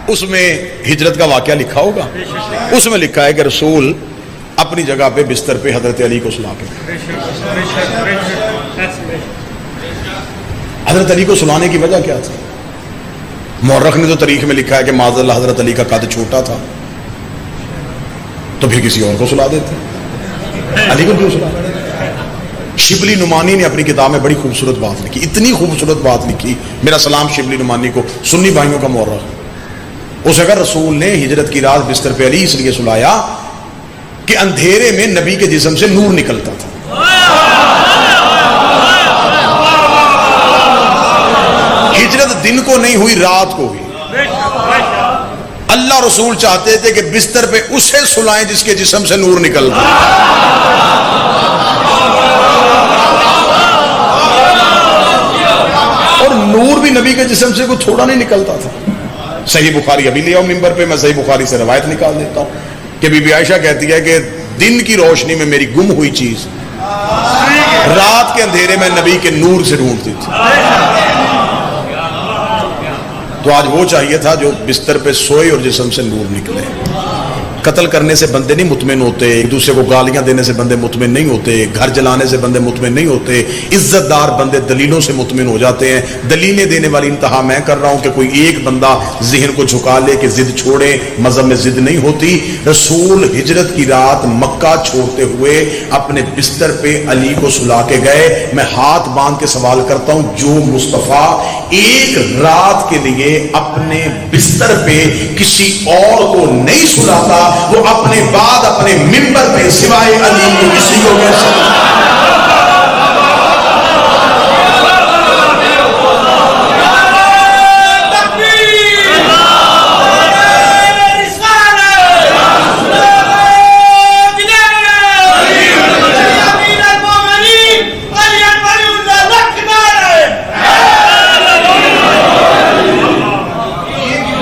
اس میں ہجرت کا واقعہ لکھا ہوگا. اس میں لکھا ہے کہ رسول اپنی جگہ پہ بستر پہ حضرت علی کو سلا کے گئے. حضرت علی کو سلانے کی وجہ کیا تھی؟ مورخ نے تو تاریخ میں لکھا ہے کہ معاذ اللہ حضرت علی کا قد چھوٹا تھا تو پھر کسی اور کو سلا دیتے. علی کو کیوں سلا؟ شبلی نعمانی نے اپنی کتاب میں بڑی خوبصورت بات لکھی, اتنی خوبصورت بات لکھی. میرا سلام شبلی نعمانی کو, سنی بھائیوں کا مورخ. اس اگر رسول نے ہجرت کی رات بستر پہ علی اس لیے سلایا کہ اندھیرے میں نبی کے جسم سے نور نکلتا تھا. ہجرت دن کو نہیں ہوئی, رات کو ہوئی. اللہ رسول چاہتے تھے کہ بستر پہ اسے سلائیں جس کے جسم سے نور نکلتا. اور نور بھی نبی کے جسم سے کوئی تھوڑا نہیں نکلتا تھا. صحیح بخاری ابھی لے آؤ ممبر پہ, میں صحیح بخاری سے روایت نکال دیتا ہوں کہ بی بی عائشہ کہتی ہے کہ دن کی روشنی میں میری گم ہوئی چیز رات کے اندھیرے میں نبی کے نور سے ڈھونڈتی تھی. تو آج وہ چاہیے تھا جو بستر پہ سوئے اور جسم سے نور نکلے. قتل کرنے سے بندے نہیں مطمئن ہوتے, ایک دوسرے کو گالیاں دینے سے بندے مطمئن نہیں ہوتے, گھر جلانے سے بندے مطمئن نہیں ہوتے. عزت دار بندے دلیلوں سے مطمئن ہو جاتے ہیں. دلیلیں دینے والی انتہا میں کر رہا ہوں کہ کوئی ایک بندہ ذہن کو جھکا لے کہ ضد چھوڑے, مذہب میں ضد نہیں ہوتی. رسول ہجرت کی رات مکہ چھوڑتے ہوئے اپنے بستر پہ علی کو سلا کے گئے. میں ہاتھ باندھ کے سوال کرتا ہوں, جو مصطفیٰ ایک رات کے لیے اپنے بستر پہ کسی اور کو نہیں سلاتا, وہ اپنے بعد اپنے منبر پہ سوائے علی کو کسی کو کیسے؟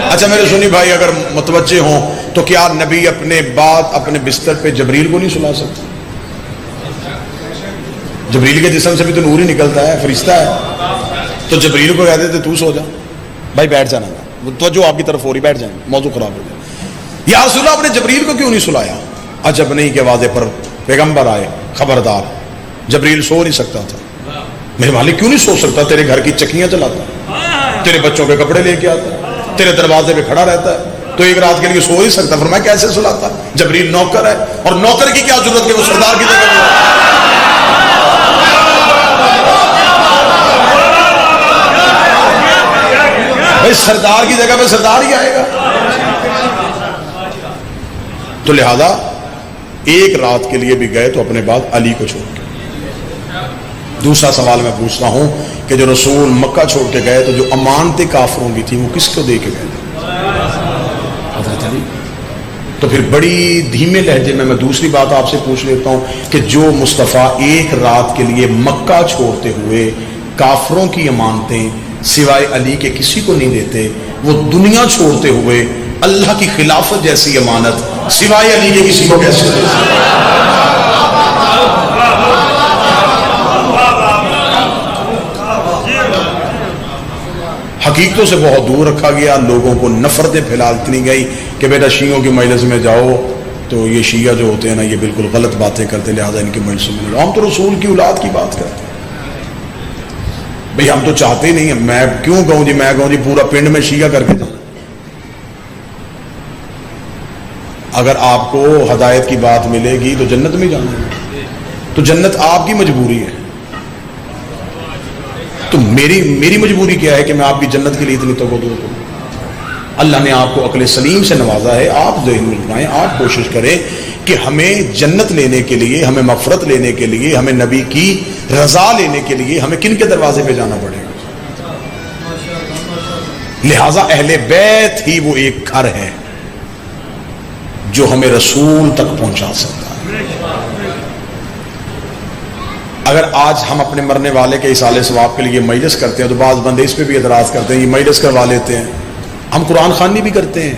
اچھا میرے سنی بھائی اگر متوجہ ہوں تو کیا نبی اپنے بعد اپنے بستر پہ جبریل کو نہیں سلا سکتے؟ جبریل کے جسم سے بھی تو نور ہی نکلتا ہے, فرشتہ ہے. تو جبریل کو کہتے تھے تو سو جا بھائی, بیٹھ جانا, تو جو آپ کی طرف ہو رہی بیٹھ جائیں, موضوع خراب ہو جائے. یا رسول اللہ اپنے جبریل کو کیوں نہیں سلایا؟ عجب نہیں کہ واضح پر پیغمبر آئے, خبردار جبریل سو نہیں سکتا تھا. میرے مالک کیوں نہیں سو سکتا؟ تیرے گھر کی چکیاں چلاتا, تیرے بچوں کے کپڑے لے کے آتا, تیرے دروازے پہ کھڑا رہتا ہے, تو ایک رات کے لیے سو ہی سکتا. فرمایا کیسے سلاتا؟ جبریل نوکر ہے, اور نوکر کی کیا ضرورت کہ وہ سردار کی جگہ بھائی سردار کی جگہ پہ سردار ہی آئے گا. تو لہذا ایک رات کے لیے بھی گئے تو اپنے بعد علی کو چھوڑ کے. دوسرا سوال میں پوچھتا ہوں کہ جو رسول مکہ چھوڑ کے گئے تو جو امانتیں کافروں کی تھی وہ کس کو دے کے گئے؟ حضرت علی. تو پھر بڑی دھیمے لہجے میں دوسری بات آپ سے پوچھ لیتا ہوں کہ جو مصطفیٰ ایک رات کے لیے مکہ چھوڑتے ہوئے کافروں کی امانتیں سوائے علی کے کسی کو نہیں دیتے, وہ دنیا چھوڑتے ہوئے اللہ کی خلافت جیسی امانت سوائے علی کے کسی کو کیسے دیتے؟ حقیقتوں سے بہت دور رکھا گیا, لوگوں کو نفرتیں پھیلاتی گئی کہ بیٹا شیعوں کی مجلس میں جاؤ تو یہ شیعہ جو ہوتے ہیں نا یہ بالکل غلط باتیں کرتے, لہٰذا ان کی مجلس میں جاؤ. ہم تو رسول کی اولاد کی بات کرتے ہیں بھئی, ہم تو چاہتے ہی نہیں ہیں. میں کیوں کہوں جی, میں کہوں جی پورا پنڈ میں شیعہ کر کے جانا. اگر آپ کو ہدایت کی بات ملے گی تو جنت میں جانا ہے, تو جنت آپ کی مجبوری ہے. تو میری مجبوری کیا ہے کہ میں آپ کی جنت کے لیے اتنی توقع کروں؟ اللہ نے آپ کو عقل سلیم سے نوازا ہے, آپ ذہن میں رکھائیں, آپ کوشش کریں کہ ہمیں جنت لینے کے لیے, ہمیں مغفرت لینے کے لیے, ہمیں نبی کی رضا لینے کے لیے ہمیں کن کے دروازے پہ جانا پڑے گا. لہذا اہل بیت ہی وہ ایک گھر ہے جو ہمیں رسول تک پہنچا سکتا ہے. اگر آج ہم اپنے مرنے والے کے اصالے ثواب کے لیے مجلس کرتے ہیں تو بعض بندے اس پہ بھی اعتراض کرتے ہیں یہ مجلس کروا لیتے ہیں. ہم قرآن خوانی بھی کرتے ہیں,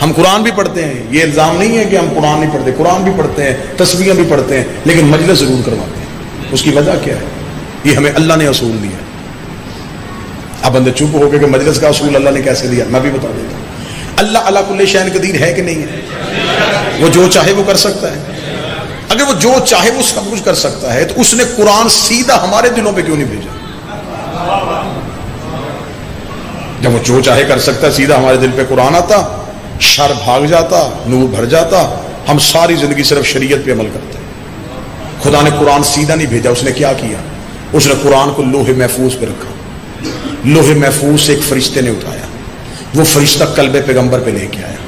ہم قرآن بھی پڑھتے ہیں. یہ الزام نہیں ہے کہ ہم قرآن نہیں پڑھتے, قرآن بھی پڑھتے ہیں, تسبیحیں بھی پڑھتے ہیں, لیکن مجلس ضرور کرواتے ہیں. اس کی وجہ کیا ہے؟ یہ ہمیں اللہ نے اصول دیا. اب بندے چپ ہو گئے کہ مجلس کا اصول اللہ نے کیسے دیا, میں بھی بتا دیتا ہوں. اللہ علی کل شیء قدیر ہے کہ نہیں ہے؟ وہ جو چاہے وہ کر سکتا ہے۔ اگر وہ جو چاہے وہ سب کچھ کر سکتا ہے تو اس نے قرآن سیدھا ہمارے دلوں پہ کیوں نہیں بھیجا؟ جب وہ جو چاہے کر سکتا ہے، سیدھا ہمارے دل پہ قرآن آتا، شر بھاگ جاتا، نور بھر جاتا، ہم ساری زندگی صرف شریعت پہ عمل کرتے۔ خدا نے قرآن سیدھا نہیں بھیجا، اس نے کیا کیا؟ اس نے قرآن کو لوح محفوظ پہ رکھا۔ لوح محفوظ سے ایک فرشتے نے اٹھایا، وہ فرشتہ قلب پیغمبر پہ لے کے آیا،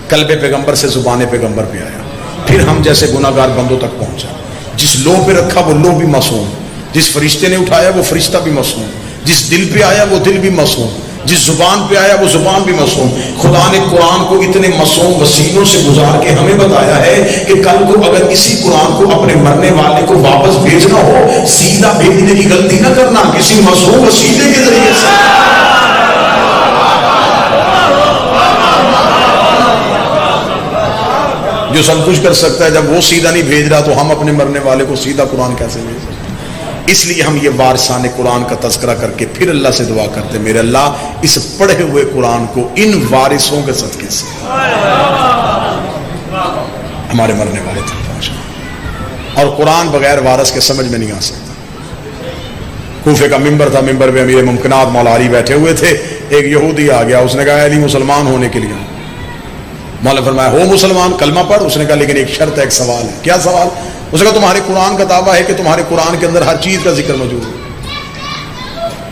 قلب پیغمبر سے زبان پیغمبر پہ آیا، پھر ہم جیسے گناہگار بندوں تک پہنچا۔ جس لوح پہ رکھا وہ لوح بھی معصوم، جس فرشتے نے اٹھایا وہ فرشتہ بھی معصوم، جس دل پہ آیا وہ دل بھی معصوم، جس زبان پہ آیا وہ زبان بھی معصوم۔ خدا نے قرآن کو اتنے معصوم وسیلوں سے گزار کے ہمیں بتایا ہے کہ کل کو اگر اسی قرآن کو اپنے مرنے والے کو واپس بھیجنا ہو، سیدھا بھیجنے کی غلطی نہ کرنا، کسی معصوم وسیلے کے ذریعے سے۔ جو سب کچھ کر سکتا ہے، جب وہ سیدھا نہیں بھیج رہا تو ہم اپنے مرنے والے کو سیدھا قرآن کیسے بھیج سکتے؟ اس لیے ہم یہ وارثان قرآن کا تذکرہ کر کے پھر اللہ سے دعا کرتے، میرے اللہ اس پڑھے ہوئے قرآن کو ان وارثوں کے صدقے سے ہمارے مرنے والے تک پہنچا۔ اور قرآن بغیر وارث کے سمجھ میں نہیں آ سکتا۔ کوفے کا ممبر تھا، ممبر پہ امیر ممکنات مولا علی بیٹھے ہوئے تھے، ایک یہودی آ گیا، اس نے کہا علی مسلمان ہونے کے لیے، مولا فرمایا ہو مسلمان، کلمہ پڑھ۔ اس نے کہا لیکن ایک شرط ہے، ایک سوال ہے۔ کیا سوال؟ اس نے کہا تمہارے قرآن کا دعویٰ ہے کہ تمہارے قرآن کے اندر ہر چیز کا ذکر موجود ہے،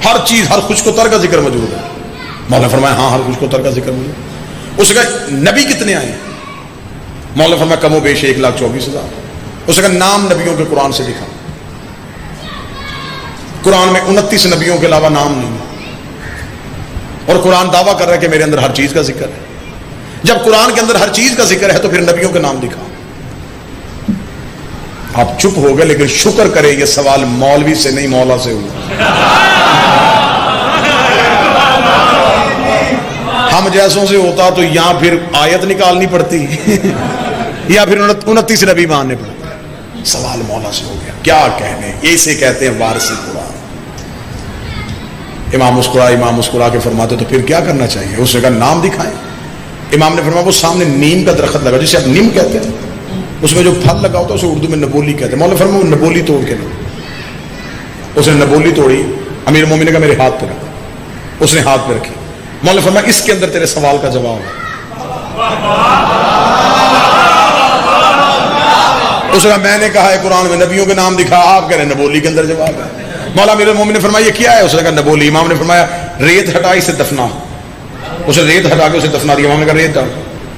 ہر چیز، ہر خوش کو تر کا ذکر موجود ہے۔ مولا فرمایا ہاں، ہر خوش کو تر کا ذکر موجود ہے۔ اس نے کہا نبی کتنے آئے؟ مولا فرمایا کم و بیش 1,24,000۔ اس نے کہا نام نبیوں کے قرآن سے لکھا، قرآن میں 29 نبیوں کے علاوہ نام نہیں، اور قرآن دعویٰ کر رہا ہے کہ میرے اندر ہر چیز کا ذکر ہے۔ جب قرآن کے اندر ہر چیز کا ذکر ہے تو پھر نبیوں کے نام دکھا۔ آپ چپ ہو گئے، لیکن شکر کرے یہ سوال مولوی سے نہیں مولا سے ہوا۔ ہم جیسوں سے ہوتا تو یہاں پھر آیت نکالنی پڑتی یا پھر 29 نبی ماننے پڑتے۔ سوال مولا سے ہو گیا، کیا کہنے؟ اسے کہتے ہیں وارث قرآن۔ امام مسکرا کے فرماتے تو پھر کیا کرنا چاہیے؟ اس نے کہا نام دکھائیں۔ امام نے فرمایا وہ سامنے نیم کا درخت لگا، جسے آپ نیم کہتے ہیں، اس میں جو پھل لگا ہوتا ہے اسے اردو میں نبولی کہتے ہیں۔ مولانا فرمایا وہ نبولی توڑ کے لا۔ اس نے نبولی توڑی، امیر مومن نے کہا میرے ہاتھ پہ رکھ۔ اس نے ہاتھ پہ رکھی۔ مولانا فرمایا اس کے اندر تیرے سوال کا جواب ہے۔ اس نے کہا میں نے کہا ہے قرآن میں نبیوں کے نام دکھا، آپ کہہ رہے ہیں نبولی کے اندر جواب ہے۔ مولا امیر المومنین نے فرمایا یہ کیا ہے؟ اس نے کہا نبولی۔ امام نے فرمایا ریت ہٹا اسے دفنا۔ اسے ریت ہٹا کے اسے دفنا دیا۔ امام نے کہا ریت ڈال،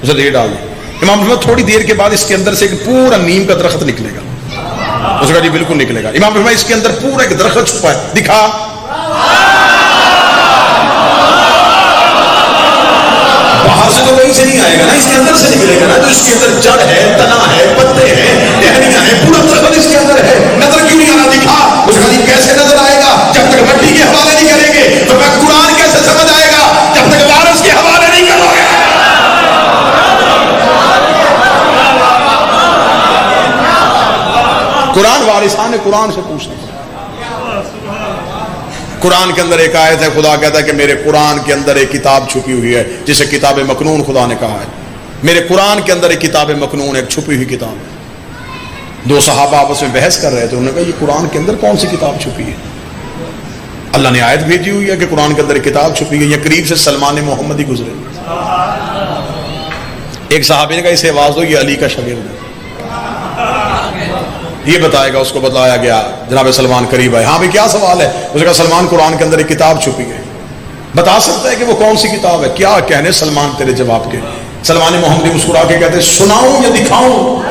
اسے ریت ڈال دی۔ امام نے فرمایا تھوڑی دیر کے بعد اس کے اندر سے ایک پورا نیم کا درخت نکلے گا۔ اس نے کہا جی بالکل نکلے گا۔ امام نے فرمایا اس کے اندر پورا ایک درخت چھپا ہے، دکھا۔ باہر سے تو کہیں سے نہیں آئے گا نا، اس کے اندر سے نکلے گا نا۔ تو اس کے اندر جڑ ہے، تنا ہے، پتے ہیں، ٹہنیاں ہیں، پورا درخت اس کے اندر ہے، نظر کیوں نہیں آ رہا؟ دکھا۔ اس کا کیسے نظر آئے گا جب تک مٹی کے حوالے نہیں کریں گے؟ تو میں قرآن کیسے سمجھ آئے گا جب تک وارث کے حوالے نہیں کرو گے؟ قرآن وارثان قرآن سے پوچھنا۔ قرآن کے اندر ایک آیت ہے، خدا کہتا ہے کہ میرے قرآن کے اندر ایک کتاب چھپی ہوئی ہے جسے کتاب مکنون خدا نے کہا ہے۔ میرے قرآن کے اندر ایک کتاب مکنون، ایک چھپی ہوئی کتاب ہے۔ دو صحابہ آپس میں بحث کر رہے تھے، انہوں نے کہا یہ قرآن کے اندر کون سی کتاب چھپی ہے؟ اللہ نے آیت بھیجی ہوئی ہے کہ قرآن کے اندر ایک کتاب چھپی ہے۔ یہ قریب سے سلمان محمدی گزرے۔ ایک صحابی نے کہا اسے آواز دو، یہ علی کا شاگرد ہے، یہ بتائے گا۔ اس کو بتایا گیا، جناب سلمان قریب آئے۔ ہاں بھائی کیا سوال ہے؟ اس نے کہا سلمان قرآن کے اندر ایک کتاب چھپی ہے، بتا سکتا ہے کہ وہ کون سی کتاب ہے؟ کیا کہنے سلمان تیرے جواب کے؟ سلمان محمدی مسکرا کے کہتے سناؤں یا دکھاؤں؟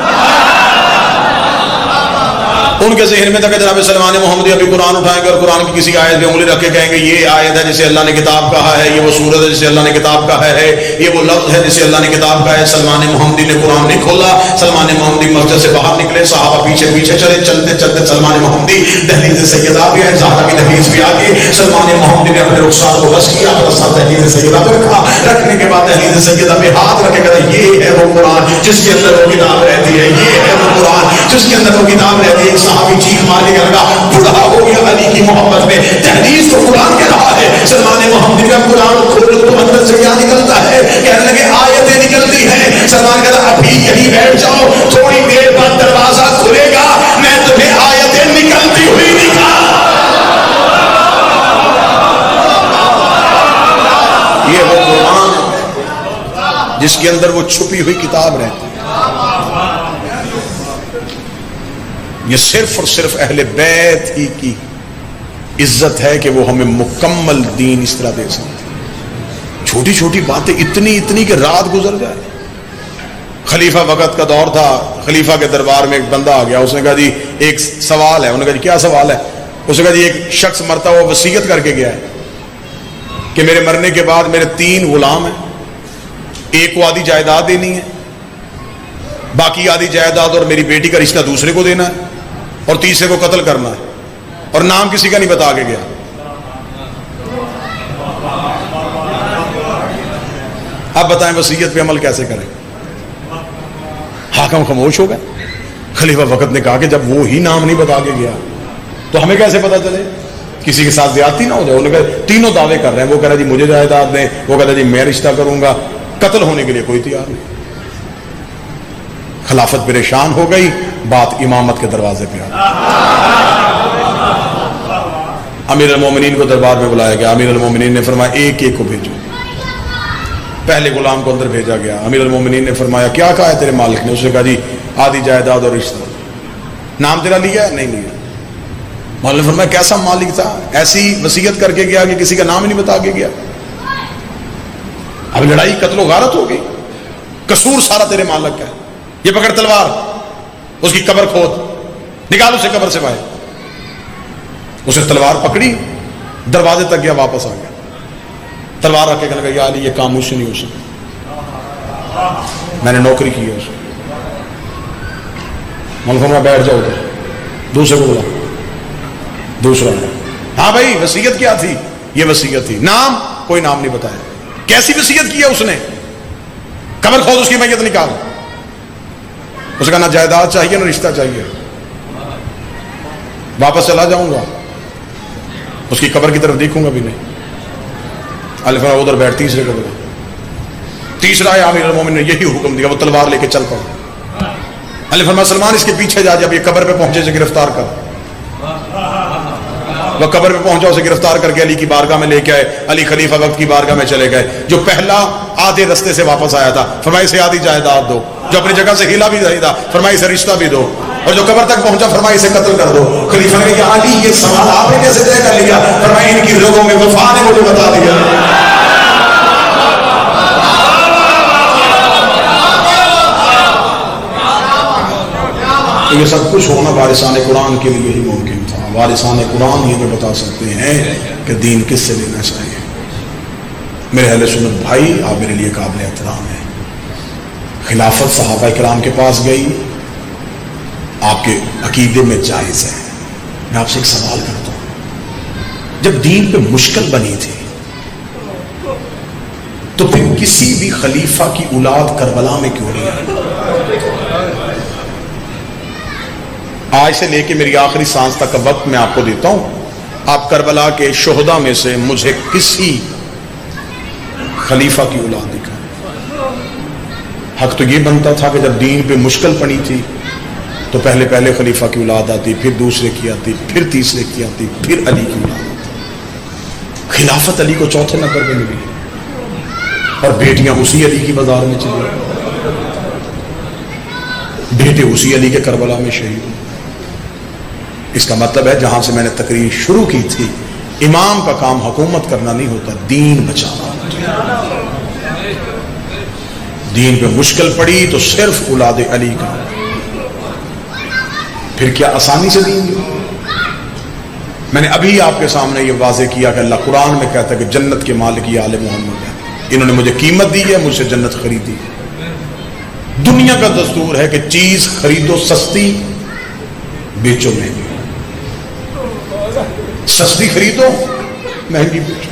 ان کے ذہن میں تھا کہ جناب سلمان محمدی ابھی قرآن اٹھائیں گے اور قرآن کی کسی آیت پہ انگلی رکھ کے کہیں گے یہ آیت ہے جسے اللہ نے کتاب کہا ہے، یہ وہ سورت ہے جسے اللہ نے کتاب کہا ہے، یہ وہ لفظ ہے جسے اللہ نے کتاب کہا ہے۔ سلمان محمدی نے قرآن نہیں کھولا۔ سلمان محمدی مسجد سے باہر نکلے، صحابہ پیچھے پیچھے چلے، چلتے چلتے سلمان محمدی دہلیز سیدہ پہ آئے، زہرا کی دہلیز پہ آ کے سلمان محمدی نے اپنے رخسار کو بس کیا، اپنا سر دہلیز سیدہ پہ رکھا۔ رکھنے کے بعد دہلیز سیدہ پہ ہاتھ رکھے کہا یہ ہے وہ قرآن جس کے اندر وہ کتاب رہتی ہے، یہ ہے وہ قرآن جس کے اندر وہ کتاب رہتی ہے۔ ایک صحابی چیخ مار کے لگا بڑھا ہو گیا علی کی محبت میں، تحدیث تو قرآن کے رہا ہے۔ سلمان محمدی کا قرآن کھول تو اندر سے کیا نکلتا ہے؟ کہنے لگے آئے آیتیں نکلتی ہیں. سلمان کہتا ابھی یہی بیٹھ جاؤ, تھوڑی دیر بعد دروازہ کھلے گا, میں تمہیں آیتیں نکلتی ہوئی دکھا. یہ وہ قرآن جس کے اندر وہ چھپی ہوئی کتاب رہتی ہے. یہ صرف اور صرف اہل بیت ہی کی عزت ہے کہ وہ ہمیں مکمل دین اس طرح دے سکتے. چھوٹی چھوٹی باتیں اتنی کہ رات گزر جائے. خلیفہ وقت کا دور تھا, خلیفہ کے دربار میں ایک بندہ آ گیا. اس نے کہا جی ایک سوال ہے. انہوں نے کہا جی کیا سوال ہے؟ اس نے کہا جی ایک شخص مرتا ہوا وصیت کر کے گیا ہے کہ میرے مرنے کے بعد میرے 3 غلام ہیں, ایک کو آدھی جائیداد دینی ہے, باقی آدھی جائیداد اور میری بیٹی کا رشتہ دوسرے کو دینا ہے, اور تیسرے کو قتل کرنا ہے, اور نام کسی کا نہیں بتا کے گیا. اب بتائیں وصیت پہ عمل کیسے کریں؟ حاکم خاموش ہو گئے. خلیفہ وقت نے کہا کہ جب وہ ہی نام نہیں بتا کے گیا تو ہمیں کیسے پتا چلے, کسی کے ساتھ زیادتی نہ ہو جائے. انہوں نے کہا تینوں دعوے کر رہے ہیں. وہ کہہ رہا جی مجھے جائیداد دیں, وہ کہتا جی میں رشتہ کروں گا, قتل ہونے کے لیے کوئی تیار نہیں. خلافت پریشان ہو گئی, بات امامت کے دروازے پہ آ گئی. امیر المومنین کو دربار میں بلایا گیا. امیر المومنین نے فرمایا ایک ایک کو بھیجو. پہلے غلام کو اندر بھیجا گیا. امیر المومنین نے فرمایا کیا کہا ہے تیرے مالک نے؟ اس نے کہا جی آدھی جائیداد اور رشتہ. نام تیرا لیا ہے؟ نہیں لیا. مالک نے فرمایا کیسا مالک تھا, ایسی وصیت کر کے گیا کہ کسی کا نام ہی نہیں بتا کے گیا. اب لڑائی قتل و غارت ہو گئی. قصور سارا تیرے مالک کا ہے. یہ پکڑ تلوار, اس کی قبر کھود, نکال اسے قبر سے باہر. اسے تلوار پکڑی, دروازے تک گیا, واپس آ گیا. تلوار رکھ کے کہنے لگا یا علی یہ کام مجھ سے نہیں ہو سکتا, میں نے نوکری کی ہے. اسے میں بیٹھ جاؤ ادھر, دوسرے کو بلا. دوسرا ہاں بھائی وصیت کیا تھی؟ یہ وصیت تھی. نام؟ کوئی نام نہیں بتایا. کیسی وصیت کی ہے اس نے؟ قبر کھود, اس کی میت نکال. اس کا نہ جائیداد چاہیے نہ رشتہ چاہیے. واپس چلا جاؤں گا, اس کی قبر کی طرف دیکھوں گا بھی نہیں. الفا ادھر بیٹھ. تیسرے کو بلا. تیسرا ہے امیر المومن نے یہی حکم دیا, وہ تلوار لے کے چل پڑا. علی فرمایا سلمان اس کے پیچھے جا, جب یہ قبر پہ پہنچے سے گرفتار کر. وہ قبر پہ پہنچا, اسے گرفتار کر کے علی کی بارگاہ میں لے کے آئے. علی خلیفہ وقت کی بارگاہ میں چلے گئے. جو پہلا آدھے رستے سے واپس آیا تھا فرمایا اسے آدھی جائیداد دو. جو اپنی جگہ سے ہلا بھی نہیں تھا فرمایا اسے رشتہ بھی دو. اور جو قبر تک پہنچا فرمایا اسے قتل کر دو. خلیفہ نے کہا علی یہ سوال آپ نے کیسے طے کر لیا؟ فرمایا ان کی رگوں میں وفا نے مجھے بتا دیا. یہ سب کچھ ہونا وارثان قرآن کے لیے ہی ممکن تھا. وارثان قرآن ہی ہمیں بتا سکتے ہیں کہ دین کس سے لینا چاہیے. میرے اہل سنت بھائی, آپ میرے لیے قابل احترام ہیں. خلافت صحابہ کرام کے پاس گئی, آپ کے عقیدے میں جائز ہے. میں آپ سے ایک سوال کرتا ہوں, جب دین پہ مشکل بنی تھی تو پھر کسی بھی خلیفہ کی اولاد کربلا میں کیوں نہیں آئی؟ آج سے لے کے میری آخری سانس تک کا وقت میں آپ کو دیتا ہوں. آپ کربلا کے شہداء میں سے مجھے کسی خلیفہ کی اولاد دکھا. حق تو یہ بنتا تھا کہ جب دین پہ مشکل پڑی تھی تو پہلے خلیفہ کی اولاد آتی, پھر دوسرے کی آتی, پھر تیسرے کی آتی, پھر علی کی اولاد آتی. خلافت علی کو چوتھے نمبر پہ ملی اور بیٹیاں اسی علی کی بازار میں چلی, بیٹے اسی علی کے کربلا میں شہید. اس کا مطلب ہے جہاں سے میں نے تقریر شروع کی تھی, امام کا کام حکومت کرنا نہیں ہوتا, دین بچانا ہوتا. دین پہ مشکل پڑی تو صرف اولاد علی کا. پھر کیا آسانی سے دین دیا؟ میں نے ابھی آپ کے سامنے یہ واضح کیا کہ اللہ قرآن میں کہتا ہے کہ جنت کے مالک یہ آل محمد ہے. انہوں نے مجھے قیمت دی ہے, مجھ سے جنت خریدی. دنیا کا دستور ہے کہ چیز خریدو سستی, بیچو مہنگی. سستی خریدو, مہنگی بیچو.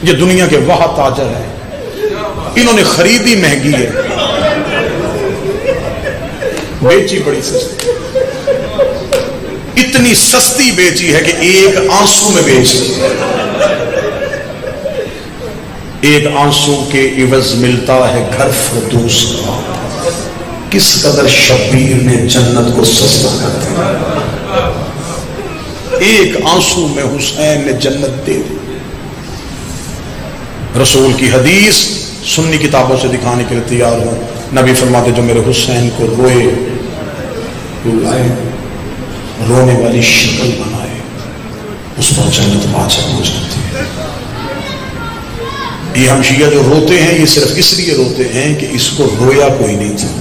یہ دنیا کے وہ تاجر ہیں, انہوں نے خریدی مہنگی ہے, بیچی بڑی سستی. اتنی سستی بیچی ہے کہ ایک آنسو میں بیچ دی. ایک آنسو کے عوض ملتا ہے گھر فردوس کا، کس قدر شبیر نے جنت کو سستا کر دیا، ایک آنسو میں حسین نے جنت دے دی۔ رسول کی حدیث سنی کتابوں سے دکھانے کے لیے تیار ہوں، نبی فرماتے جو میرے حسین کو روئے، رلائے، رونے والی شکل بنائے، اس پر جنت واجب ہو جاتی ہے۔ یہ ہم شیعہ جو روتے ہیں یہ صرف اس لیے روتے ہیں کہ اس کو رویا کوئی نہیں تھا،